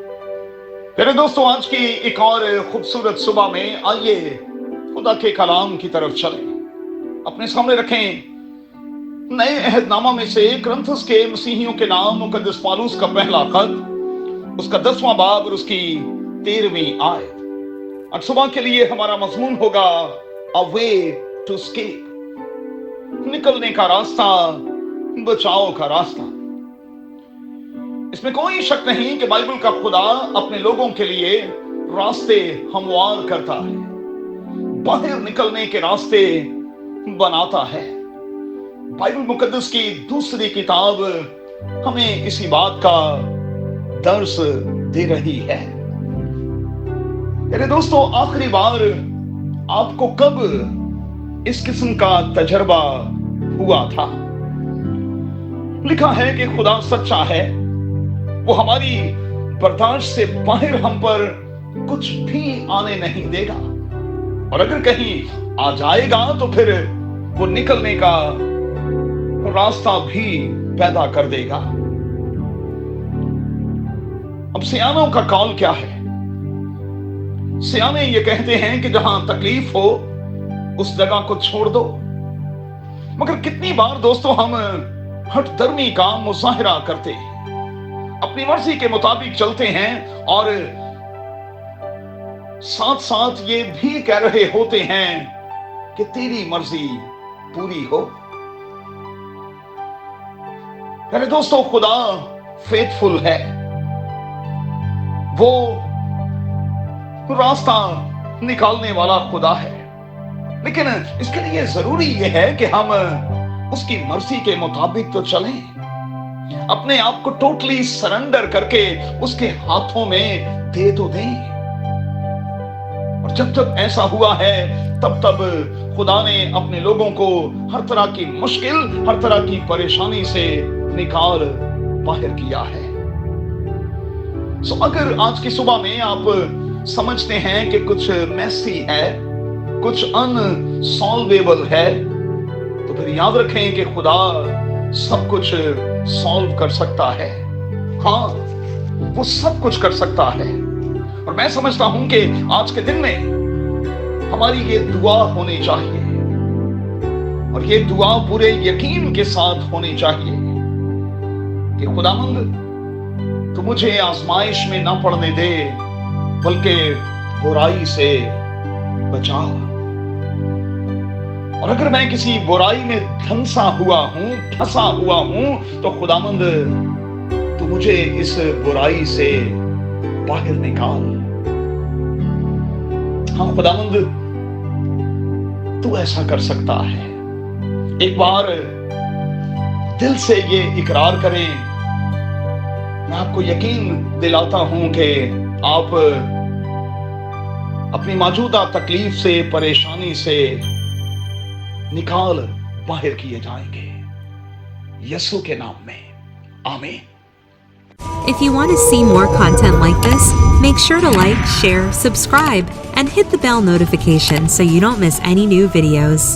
प्यारे दोस्तों, आज की एक और खूबसूरत सुबह में आइए खुदा के कलाम की तरफ चलें। अपने सामने रखें नए अहदनामा में से कुरिन्थियों के मसीहियों के नाम मुकद्दस पौलुस का पहला खत, उसका 10वां बाब और उसकी 13वीं आयत। आज सुबह के लिए हमारा मजमून होगा अ वे टू एस्केप, निकलने का रास्ता, बचाव का रास्ता। इसमें कोई शक नहीं कि बाइबल का खुदा अपने लोगों के लिए रास्ते हमवार करता है, बाहर निकलने के रास्ते बनाता है। बाइबल मुकद्दस की दूसरी किताब हमें इसी बात का दर्स दे रही है। मेरे दोस्तों, आखिरी बार आपको कब इस किस्म का तजर्बा हुआ था? लिखा है कि खुदा सच्चा है, वो हमारी बर्दाश्त से बाहर हम पर कुछ भी आने नहीं देगा, और अगर कहीं आ जाएगा तो फिर वो निकलने का रास्ता भी पैदा कर देगा। अब सियानों का कौल क्या है? सियाने ये कहते हैं कि जहां तकलीफ हो उस जगह को छोड़ दो। मगर कितनी बार दोस्तों हम हठधर्मी का मुजाहिरा करते हैं, अपनी मर्जी के मुताबिक चलते हैं और साथ साथ ये भी कह रहे होते हैं कि तेरी मर्जी पूरी हो। मेरे दोस्तों, खुदा फेथफुल है, वो रास्ता निकालने वाला खुदा है, लेकिन इसके लिए जरूरी यह है कि हम उसकी मर्जी के मुताबिक तो चलें, अपने आप को टोटली सरेंडर करके उसके हाथों में दे तो दें। और जब तक ऐसा हुआ है तब तब खुदा ने अपने लोगों को हर तरह की मुश्किल, हर तरह की परेशानी से निकाल बाहर किया है। अगर आज की सुबह में आप समझते हैं कि कुछ मैसी है, कुछ अनसॉल्वेबल है, तो फिर याद रखें कि खुदा सब कुछ सॉल्व कर सकता है। हाँ, वो सब कुछ कर सकता है। और मैं समझता हूं कि आज के दिन में हमारी ये दुआ होनी चाहिए, और ये दुआ पूरे यकीन के साथ होनी चाहिए कि खुदावंद तू मुझे आजमाइश में ना पड़ने दे, बल्कि बुराई से बचा। और अगर मैं किसी बुराई में धंसा हुआ हूं, फंसा हुआ हूं, तो खुदावंद तू मुझे इस बुराई से बाहर निकाल। हाँ खुदावंद, तू ऐसा कर सकता है। एक बार दिल से ये इकरार करें, मैं आपको यकीन दिलाता हूं कि आप अपनी मौजूदा तकलीफ से, परेशानी से निकाल बाहर किए जाएंगे, यीशु के नाम में, आमीन। If you want to see more content like this, make sure to like, share, subscribe, and hit the bell notification so you don't miss any new videos.